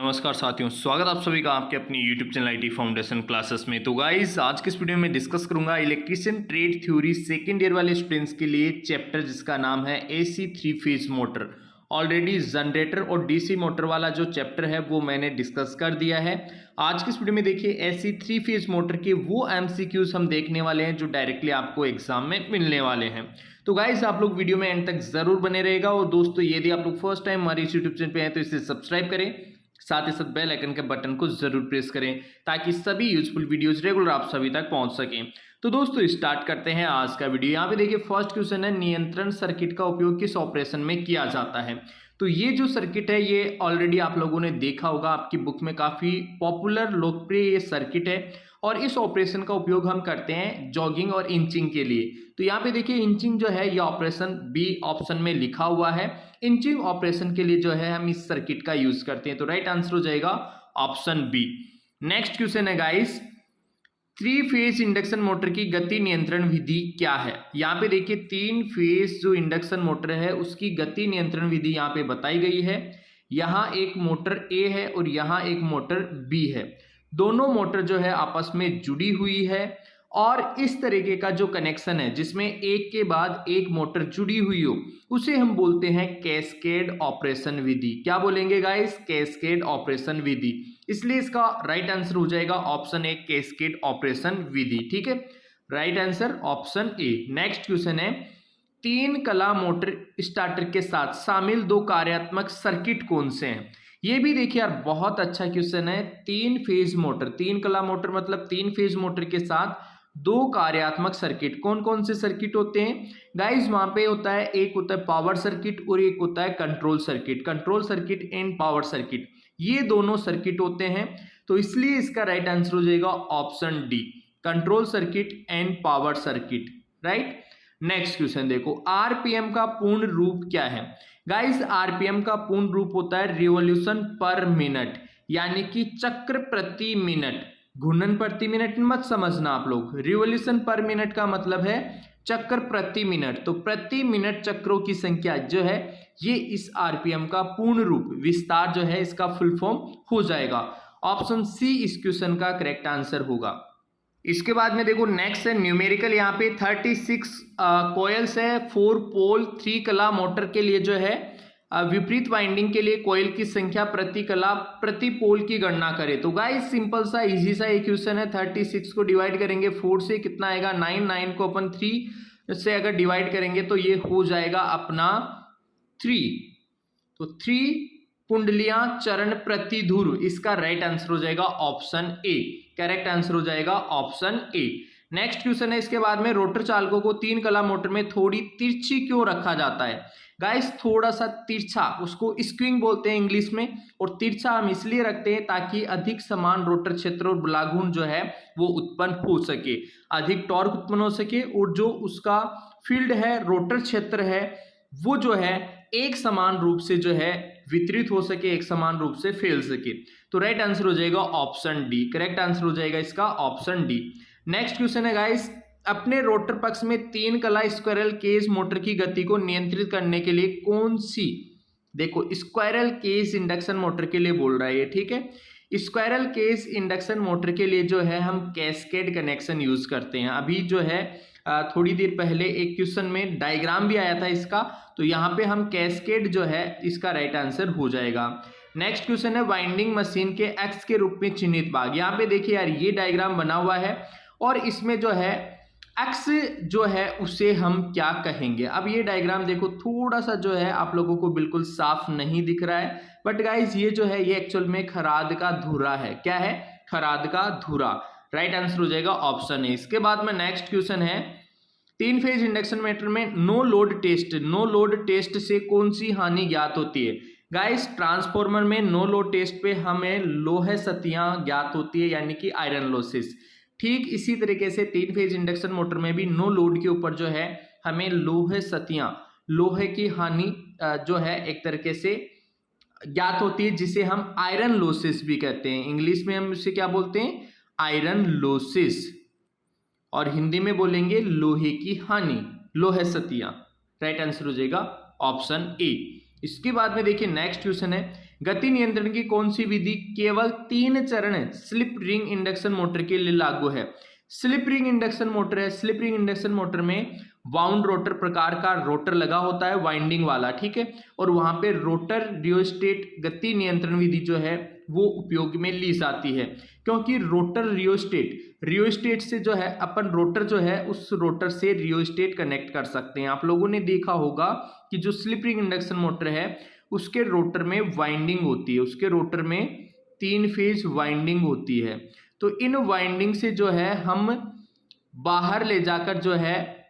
नमस्कार साथियों, स्वागत आप सभी का आपके अपनी YouTube channel IT foundation classes में। तो गाइस, आज के इस वीडियो में डिस्कस करूंगा electrician trade theory second year वाले स्टूडेंट्स के लिए चैप्टर जिसका नाम है AC 3 phase motor. Already generator और DC मोटर वाला जो चैप्टर है वो मैंने डिस्कस कर दिया है। आज के इस वीडियो में देखिए AC 3 फेज मोटर के वो MCQs हम देखने वाले हैं जो डायरेक्टली आपको एग्जाम में मिलने वाले हैं। तो गाइस, आप लोग वीडियो में एंड तक जरूर बने रहेगा। और दोस्तों, यदि आप लोग फर्स्ट टाइम हमारे यूट्यूब चैनल पे हैं तो इसे सब्सक्राइब करें, साथ ही साथ बेल आइकन के बटन को जरूर प्रेस करें ताकि सभी यूजफुल वीडियोस रेगुलर आप सभी तक पहुंच सकें। तो दोस्तों, स्टार्ट करते हैं आज का वीडियो। यहाँ पे देखिए फर्स्ट क्वेश्चन है, नियंत्रण सर्किट का उपयोग किस ऑपरेशन में किया जाता है। तो ये जो सर्किट है ये ऑलरेडी आप लोगों ने देखा होगा, आपकी बुक में काफी पॉपुलर लोकप्रिय ये सर्किट है। और इस ऑपरेशन का उपयोग हम करते हैं जॉगिंग और इंचिंग के लिए। तो यहाँ पे देखिए इंचिंग जो है ये ऑपरेशन बी ऑप्शन में लिखा हुआ है। इंचिंग ऑपरेशन के लिए जो है हम इस सर्किट का यूज करते हैं। तो राइट आंसर हो जाएगा ऑप्शन बी। नेक्स्ट क्वेश्चन है गाइस, 3 फेज इंडक्शन मोटर की गति नियंत्रण विधि क्या है। यहाँ पे देखिए 3 फेज जो इंडक्शन मोटर है उसकी गति नियंत्रण विधि यहाँ पे बताई गई है। यहाँ एक मोटर ए है और यहाँ एक मोटर बी है। दोनों मोटर जो है आपस में जुड़ी हुई है और इस तरीके का जो कनेक्शन है जिसमें एक के बाद एक मोटर जुड़ी हुई हो उसे हम बोलते हैं कैस्केड ऑपरेशन विधि। क्या बोलेंगे गाइस? कैस्केड ऑपरेशन विधि। इसलिए इसका राइट आंसर हो जाएगा ऑप्शन ए, कैस्केड ऑपरेशन विधि। ठीक है, right answer option A. Next question है, 3 कला मोटर स्टार्टर के साथ शामिल 2 कार्यात्मक सर्किट कौन से हैं। ये भी देखिए यार बहुत अच्छा क्वेश्चन है। 3 फेज मोटर, 3 कला मोटर मतलब 3 फेज मोटर के साथ 2 कार्यात्मक सर्किट, कौन कौन से सर्किट होते हैं गाइस? वहां पे होता है, एक होता है पावर सर्किट और एक होता है control circuit. Control circuit and power circuit, ये दोनों सर्किट होते हैं। तो इसलिए इसका राइट आंसर हो जाएगा option D, control circuit and power circuit. Right. Next question देखो, आरपीएम का पूर्ण रूप क्या है गाइस? आरपीएम का पूर्ण रूप होता है रिवॉल्यूशन पर मिनट, यानी कि चक्र प्रति मिनट। घूर्णन प्रति मिनट मत समझना आप लोग, रिवॉल्यूशन पर मिनट का मतलब है चक्र प्रति मिनट। तो प्रति मिनट चक्रों की संख्या जो है ये इस आरपीएम का पूर्ण रूप, विस्तार जो है इसका फुल फॉर्म हो जाएगा। ऑप्शन सी इस क्वेश्चन का करेक्ट आंसर होगा। इसके बाद में देखो नेक्स्ट है न्यूमेरिकल। यहाँ पे 36 कॉइल्स है 4 पोल 3 कला मोटर के लिए जो है विपरीत वाइंडिंग के लिए कॉइल की संख्या प्रति कला प्रति पोल की गणना करें। तो गाइस सिंपल सा इजी सा एक क्वेश्चन है। 36 को डिवाइड करेंगे 4 से कितना आएगा 9, 9 को अपन 3 से अगर डिवाइड करेंगे तो ये हो जाएगा अपना 3। तो 3 कुंडलियां चरण प्रति ध्रुव, इसका राइट आंसर हो जाएगा ऑप्शन ए, करेक्ट आंसर हो जाएगा ऑप्शन ए। नेक्स्ट क्वेश्चन है, इसके बाद में रोटर चालकों को 3 कला मोटर में थोड़ी तिरछी क्यों रखा जाता है गाइस? थोड़ा सा तिरछा, उसको स्क्विंग बोलते हैं इंग्लिश में। और तिरछा हम इसलिए रखते हैं ताकि अधिक समान रोटर क्षेत्र और बलाघूर्ण जो है वो उत्पन्न हो सके, अधिक टॉर्क उत्पन्न हो सके और जो उसका फील्ड है, रोटर क्षेत्र है, वो जो है एक समान रूप से जो है वितरित हो सके, एक समान रूप से फैल सके। तो राइट आंसर हो जाएगा ऑप्शन डी, करेक्ट आंसर हो जाएगा इसका ऑप्शन डी। नेक्स्ट क्वेश्चन है गाइस, अपने रोटर पक्ष में 3 कला स्क्वायरल केज मोटर की गति को नियंत्रित करने के लिए कौन सी, देखो स्क्वायरल केज इंडक्शन मोटर के लिए बोल रहा है ये, ठीक है। स्क्वायरल केज इंडक्शन मोटर के लिए जो है हम कैस्केड कनेक्शन यूज करते हैं। अभी जो है थोड़ी देर पहले एक क्वेश्चन में डायग्राम भी आया था इसका, तो यहाँ पे हम कैस्केड जो है इसका राइट आंसर हो जाएगा। नेक्स्ट क्वेश्चन है, वाइंडिंग मशीन के एक्स के रूप में चिन्हित भाग। यहाँ पे देखिए यार ये डायग्राम बना हुआ है और इसमें जो है एक्स जो है उसे हम क्या कहेंगे। अब ये डायग्राम देखो थोड़ा सा जो है आप लोगों को बिल्कुल साफ नहीं दिख रहा है, बट गाइज ये जो है ये एक्चुअल में खराद का धुरा है। क्या है? खराद का धुरा। राइट आंसर हो जाएगा ऑप्शन ए। इसके बाद में नेक्स्ट क्वेश्चन है, 3 फेज इंडक्शन मोटर में no load test, no load test से कौन सी हानि ज्ञात होती है गाइस? ट्रांसफॉर्मर में नो लोड टेस्ट पे हमें लोहे सतियां ज्ञात होती है, यानी कि आयरन लॉसेस। ठीक इसी तरीके से 3 फेज इंडक्शन मोटर में भी नो लोड के ऊपर जो है हमें लोहे सतियां, लोहे की हानि जो है एक तरीके से ज्ञात होती है, जिसे हम आयरन लॉसेस भी कहते हैं। इंग्लिश में हम इसे क्या बोलते हैं? आयरन लॉसेस, और हिंदी में बोलेंगे लोहे की हानि, लोहे सतियां। राइट आंसर हो जाएगा ऑप्शन ए। इसके बाद में देखिए नेक्स्ट क्वेश्चन है, गति नियंत्रण की कौन सी विधि केवल 3 चरण स्लिप रिंग इंडक्शन मोटर के लिए लागू है? स्लिप रिंग इंडक्शन मोटर है। स्लिप रिंग इंडक्शन मोटर में वाउंड रोटर प्रकार का रोटर लगा होता है, वाइंडिंग वाला, ठीक है, और वहां पे रोटर रियोस्टेट गति नियंत्रण विधि जो है वो उपयोग में ली जाती है, क्योंकि रोटर रियोस्टेट से जो है अपन रोटर जो है उस रोटर से रियोस्टेट कनेक्ट कर सकते हैं। आप लोगों ने देखा होगा कि जो स्लिप रिंग इंडक्शन मोटर है उसके रोटर में वाइंडिंग होती है, उसके रोटर में 3 फेज वाइंडिंग होती है। तो इन वाइंडिंग से जो है हम बाहर ले जाकर जो है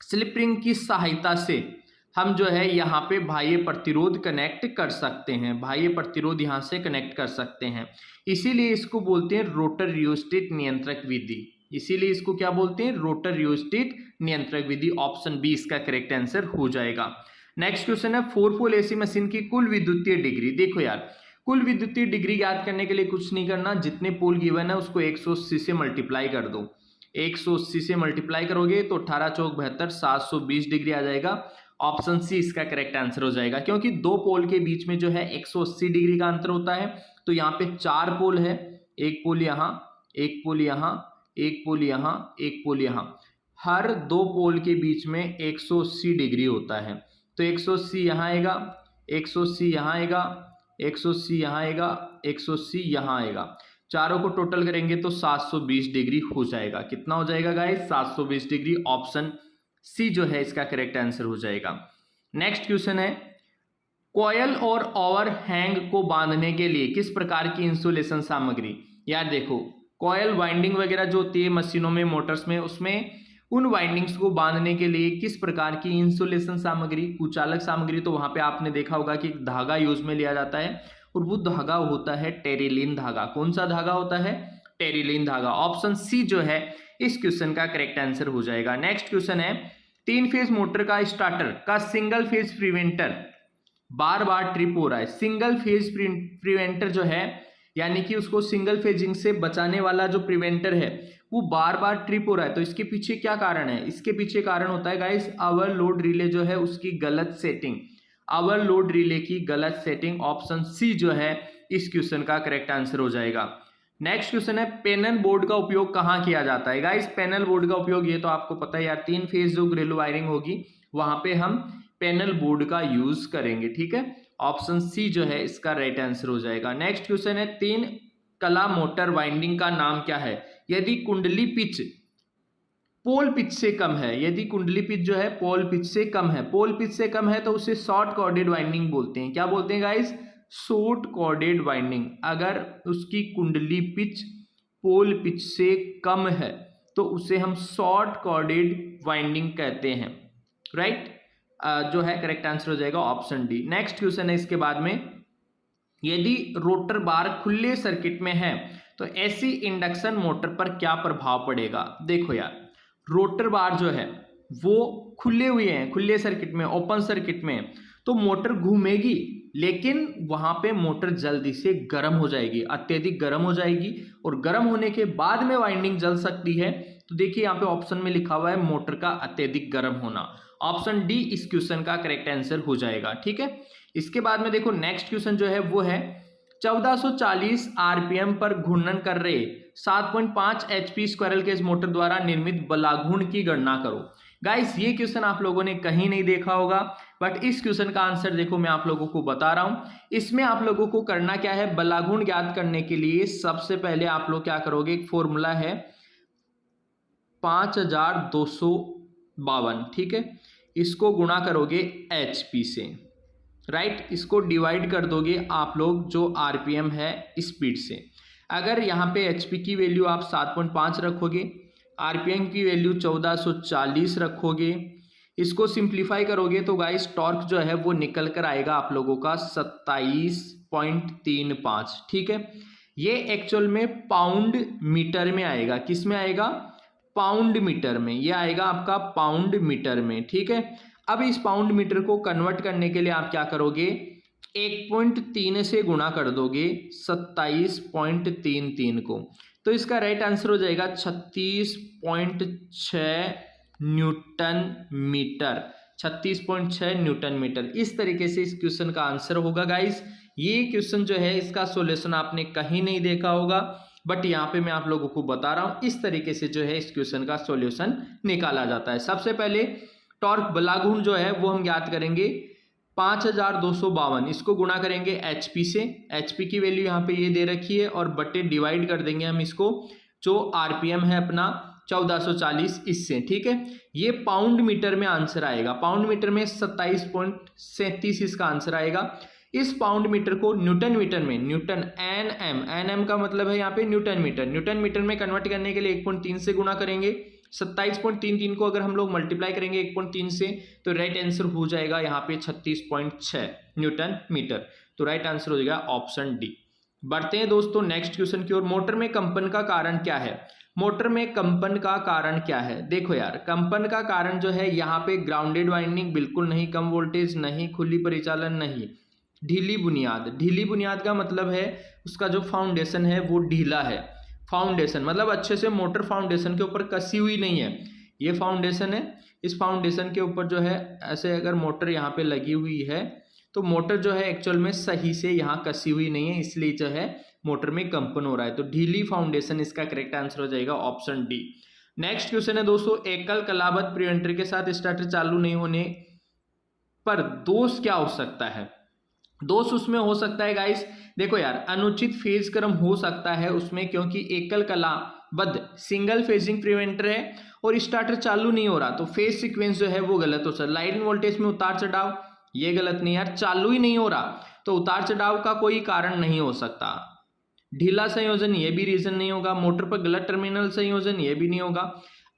स्लिप रिंग की सहायता से हम जो है यहाँ पे बाह्य प्रतिरोध कनेक्ट कर सकते हैं, बाह्य प्रतिरोध यहाँ से कनेक्ट कर सकते हैं। इसीलिए इसको बोलते हैं रोटर रियोस्टेट नियंत्रक विधि। इसीलिए इसको क्या बोलते हैं? रोटर रियोस्टेट नियंत्रक विधि। ऑप्शन बी इसका करेक्ट आंसर हो जाएगा। नेक्स्ट क्वेश्चन है 4 पोल एसी मशीन की कुल विद्युतीय डिग्री। देखो यार, कुल विद्युतीय डिग्री ज्ञात करने के लिए कुछ नहीं करना, जितने पोल गिवन है उसको 180 से मल्टीप्लाई कर दो। 180 से मल्टीप्लाई करोगे तो 18 चौक 72, 720 डिग्री आ जाएगा। ऑप्शन सी इसका करेक्ट आंसर हो जाएगा, क्योंकि 2 पोल के बीच में जो है 180 डिग्री का अंतर होता है। तो यहाँ पे 4 पोल है, एक पोल यहाँ, एक पोल यहाँ, एक पोल यहाँ, एक पोल यहाँ, हर 2 पोल के बीच में 180 डिग्री होता है। तो 180 यहाँ आएगा, 180 यहाँ आएगा, 180 यहाँ आएगा, 180 यहाँ आएगा, चारों को टोटल करेंगे तो 720 डिग्री हो जाएगा। कितना हो जाएगा गाइस? 720 डिग्री। ऑप्शन सी जो है इसका करेक्ट आंसर हो जाएगा। नेक्स्ट क्वेश्चन है कॉयल और ओवरहैंग को बांधने के लिए किस प्रकार की इंसुलेशन सामग्री? यार देखो, कॉयल वाइंडिंग वगैरह जो होती है मशीनों में, मोटर्स में, उसमें उन वाइंडिंग्स को बांधने के लिए किस प्रकार की इंसुलेशन सामग्री, कुचालक सामग्री, तो वहां पे आपने देखा होगा कि धागा यूज में लिया जाता है और वो धागा होता है टेरिलीन धागा। कौन सा धागा होता है? टेरिलीन धागा। ऑप्शन सी जो है इस क्वेश्चन का करेक्ट आंसर हो जाएगा। नेक्स्ट क्वेश्चन है 3 फेज मोटर का स्टार्टर का सिंगल फेज प्रिवेंटर बार बार ट्रिप हो रहा है। सिंगल फेज प्रिवेंटर जो है, यानी कि उसको सिंगल फेजिंग से बचाने वाला जो प्रिवेंटर है वो बार बार ट्रिप हो रहा है, तो इसके पीछे क्या कारण है? इसके पीछे कारण होता है गाइस ओवरलोड रिले जो है उसकी गलत सेटिंग, ओवरलोड रिले की गलत सेटिंग। ऑप्शन सी जो है इस क्वेश्चन का करेक्ट आंसर हो जाएगा। नेक्स्ट क्वेश्चन है पैनल बोर्ड का उपयोग कहाँ किया जाता है? गाइस पैनल बोर्ड का उपयोग, ये तो आपको पता है यार, 3 फेज जो ग्रिल वायरिंग होगी वहां पे हम पैनल बोर्ड का यूज करेंगे, ठीक है। ऑप्शन सी जो है इसका राइट आंसर हो जाएगा। नेक्स्ट क्वेश्चन है 3 कला मोटर वाइंडिंग का नाम क्या है? यदि कुंडली पिच पोल पिच से कम है, यदि कुंडली पिच जो है पोल पिच से कम है, पोल पिच से कम है तो उसे शॉर्ट कॉर्डेड वाइंडिंग बोलते हैं। क्या बोलते हैं गाइस? Short corded winding. अगर उसकी कुंडली पिच पोल पिच से कम है तो उसे हम शॉर्ट कॉर्डेड वाइंडिंग कहते हैं, राइट। जो है करेक्ट आंसर हो जाएगा ऑप्शन डी। नेक्स्ट क्वेश्चन है इसके बाद में, यदि रोटर बार खुले सर्किट में है तो ऐसी इंडक्शन मोटर पर क्या प्रभाव पड़ेगा? देखो यार, रोटर बार जो है वो खुले हुए हैं, खुले सर्किट में, ओपन सर्किट में, तो मोटर घूमेगी, लेकिन वहां पे मोटर जल्दी से गर्म हो जाएगी, अत्यधिक गर्म हो जाएगी, और गर्म होने के बाद में वाइंडिंग जल सकती है। तो देखिए यहाँ पे ऑप्शन में लिखा हुआ है मोटर का अत्यधिक गर्म होना। ऑप्शन डी इस क्वेश्चन का करेक्ट आंसर हो जाएगा, ठीक है। इसके बाद में देखो नेक्स्ट क्वेश्चन जो है वो है 1440 आरपीएम पर घूर्णन कर रहे 7.5 एचपी स्क्वायरल केज मोटर द्वारा निर्मित बलाघूर्ण की गणना करो। गाइस ये क्वेश्चन आप लोगों ने कहीं नहीं देखा होगा, बट इस क्वेश्चन का आंसर देखो मैं आप लोगों को बता रहा हूं। इसमें आप लोगों को करना क्या है? बलाघूर्ण ज्ञात करने के लिए सबसे पहले आप लोग क्या करोगे, एक फॉर्मूला है 5252, ठीक है, इसको गुणा करोगे एचपी से, राइट। इसको डिवाइड कर दोगे आप लोग जो आरपीएम है स्पीड से। अगर यहाँ पे एचपी की वैल्यू आप 7.5 रखोगे, आरपीएम की वैल्यू 1440 रखोगे, इसको सिंप्लीफाई करोगे तो गाइस टॉर्क जो है वो निकल कर आएगा आप लोगों का 27.35, ठीक है। ये एक्चुअल में पाउंड मीटर में आएगा। किस में आएगा? पाउंड मीटर में। ये आएगा आपका पाउंड मीटर में, ठीक है। अब इस पाउंड मीटर को कन्वर्ट करने के लिए आप क्या करोगे, 1.3 से गुणा कर दोगे 27.33 को, तो इसका राइट आंसर हो जाएगा 36.6 न्यूटन मीटर। 36.6 Newton metre. इस तरीके से इस क्वेश्चन का आंसर होगा गाइस। ये क्वेश्चन जो है इसका सॉल्यूशन आपने कहीं नहीं देखा होगा, बट यहाँ पे मैं आप लोगों को बता रहा हूँ इस तरीके से जो है इस क्वेश्चन का सॉल्यूशन निकाला जाता है। सबसे पहले टॉर्क बलागुण जो है वो हम ज्ञात करेंगे 5252, इसको गुणा करेंगे एचपी से, एचपी की वैल्यू यहाँ पे ये दे रखी है, और बटे डिवाइड कर देंगे हम इसको जो आरपीएम है अपना 1440 इससे, ठीक है। ये पाउंड मीटर में आंसर आएगा, पाउंड मीटर में 27.37 इसका आंसर आएगा। इस पाउंड मीटर को न्यूटन मीटर में, न्यूटन एनएम का मतलब है यहाँ पे न्यूटन मीटर, न्यूटन मीटर में कन्वर्ट करने के लिए 1.3 से गुणा करेंगे। 27.33 को अगर हम लोग मल्टीप्लाई करेंगे 1.3 से तो राइट आंसर हो जाएगा यहाँ पे 36.6 न्यूटन मीटर। तो राइट आंसर हो जाएगा ऑप्शन डी। बढ़ते हैं दोस्तों नेक्स्ट क्वेश्चन की ओर। मोटर में कंपन का कारण क्या है? मोटर में कंपन का कारण क्या है? देखो यार, कंपन का कारण जो है यहाँ पे ग्राउंडेड वाइंडिंग बिल्कुल नहीं, कम वोल्टेज नहीं, खुली परिचालन नहीं, ढीली बुनियाद। ढीली बुनियाद का मतलब है उसका जो फाउंडेशन है वो ढीला है। फाउंडेशन मतलब अच्छे से मोटर फाउंडेशन के ऊपर कसी हुई नहीं है। ये फाउंडेशन है, इस फाउंडेशन के ऊपर जो है ऐसे अगर मोटर यहाँ पे लगी हुई है तो मोटर जो है एक्चुअल में सही से यहाँ कसी हुई नहीं है, इसलिए जो है मोटर में कंपन हो रहा है। तो ढीली फाउंडेशन इसका करेक्ट आंसर हो जाएगा ऑप्शन डी। नेक्स्ट क्वेश्चन है दोस्तों, एकल कलाबद्ध प्रिवेंटर के साथ स्टार्टर चालू नहीं होने पर दोष क्या हो सकता है? दोष उसमें हो सकता है गाइस, देखो यार, अनुचित फेज क्रम हो सकता है उसमें, क्योंकि एकल कलाबद्ध सिंगल फेजिंग प्रिवेंटर है और स्टार्टर चालू नहीं हो रहा, तो फेज सीक्वेंस जो है वो गलत हो सकता है। लाइन वोल्टेज में उतार चढ़ाव, ये गलत नहीं यार, चालू ही नहीं हो रहा तो उतार चढ़ाव का कोई कारण नहीं हो सकता। ढीला संयोजन, ये भी रीजन नहीं होगा। मोटर पर गलत टर्मिनल संयोजन, ये भी नहीं होगा।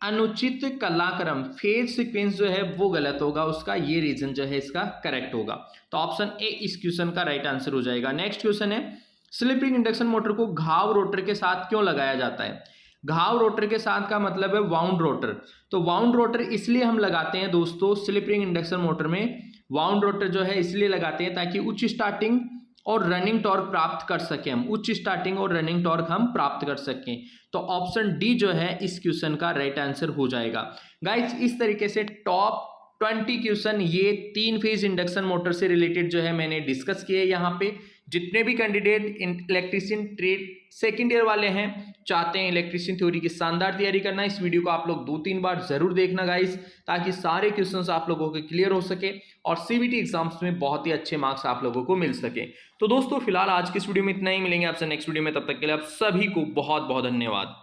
अनुचित कलाक्रम फेज सीक्वेंस जो है वो गलत होगा उसका, ये रीजन जो है इसका करेक्ट होगा। तो ऑप्शन ए इस क्वेश्चन का राइट आंसर हो जाएगा। नेक्स्ट क्वेश्चन है, स्लिप रिंग इंडक्शन मोटर को घाव रोटर के साथ क्यों लगाया जाता है? घाव रोटर के साथ का मतलब है वाउंड रोटर। तो वाउंड रोटर इसलिए हम लगाते हैं दोस्तों स्लिप रिंग इंडक्शन मोटर में, वाउंड रोटर जो है इसलिए लगाते हैं ताकि उच्च स्टार्टिंग और रनिंग टॉर्क प्राप्त कर सकें हम, उच्च स्टार्टिंग और रनिंग टॉर्क हम प्राप्त कर सकें। तो ऑप्शन डी जो है इस क्वेश्चन का राइट आंसर हो जाएगा। गाइस इस तरीके से टॉप 20 क्वेश्चन ये 3 फेज इंडक्शन मोटर से रिलेटेड जो है मैंने डिस्कस किए। यहाँ पे जितने भी candidate electrician trade second year वाले हैं, चाहते हैं इलेक्ट्रीशियन थ्योरी की शानदार तैयारी करना, इस वीडियो को आप लोग 2-3 बार जरूर देखना गाइस, ताकि सारे क्वेश्चंस आप लोगों के क्लियर हो सके और सीबीटी एग्जाम्स में बहुत ही अच्छे मार्क्स आप लोगों को मिल सके। तो दोस्तों फिलहाल आज की इस वीडियो में इतना ही, मिलेंगे आपसे नेक्स्ट वीडियो में, तब तक के लिए आप सभी को बहुत बहुत धन्यवाद।